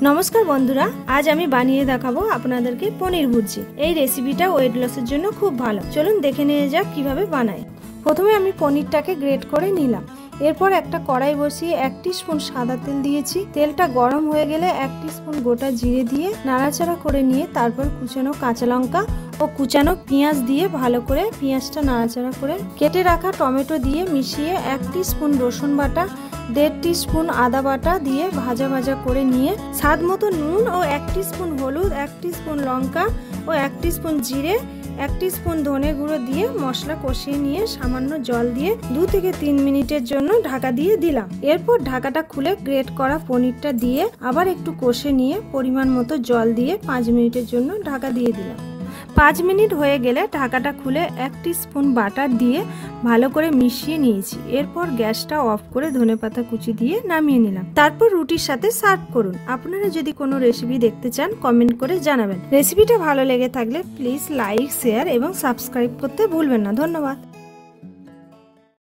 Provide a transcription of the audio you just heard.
नमस्कार बंधुरा आज आमी बानिये देखाबो आपनादेरके पनीर भुर्जी। এই রেসিপিটা ওয়েট লসের জন্য খুব ভালো। চলুন দেখে নিয়ে যাক কিভাবে বানাই। প্রথমে আমি পনিরটাকে গ্রেট করে নিলাম। এরপর একটা কড়াই বসিয়ে 1 টিস্পুন সাদা তেল দিয়েছি। তেলটা গরম হয়ে গেলে 1 টিস্পুন গোটা জিরে দিয়ে নাড়াচাড়া করে নিয়ে তারপর কুচানো কাঁচা লঙ্কা ও কুচানো পেঁয়াজ দিয়ে ভালো করে পেঁয়াজটা নাড়াচাড়া করে কেটে রাখা টমেটো দিয়ে মিশিয়ে 1 টিস্পুন রসুন বাটা 1.5 টিস্পুন আদা বাটা দিয়ে ভাজা ভাজা করে নিয়ে স্বাদ মতো নুন ও 1 টিস্পুন হলুদ 1 টিস্পুন লঙ্কা ও 1 টিস্পুন জিরে 1 টিস্পুন ধনে গুঁড়ো দিয়ে মশলা কষিয়ে নিয়ে সামান্য জল দিয়ে 2 থেকে 3 মিনিটের জন্য ঢাকা দিয়ে দিলাম। এরপর ঢাকাটা খুলে গ্রেট করা পনিরটা দিয়ে আবার একটু কষে নিয়ে পরিমাণ মতো জল দিয়ে 5 মিনিটের জন্য ঢাকা দিয়ে দিলাম। 5 মিনিট হয়ে গেলে ঢাকাটা খুলে 1 টিস্পুন বাটার দিয়ে ভালো করে মিশিয়ে নিয়েছি। এরপর গ্যাসটা অফ করে ধনেপাতা কুচি দিয়ে নামিয়ে নিলাম। তারপর রুটির সাথে সার্ভ করুন। আপনারা যদি কোনো রেসিপি দেখতে চান কমেন্ট করে জানাবেন। রেসিপিটা ভালো লেগে থাকলে প্লিজ লাইক শেয়ার এবং সাবস্ক্রাইব করতে ভুলবেন না। ধন্যবাদ।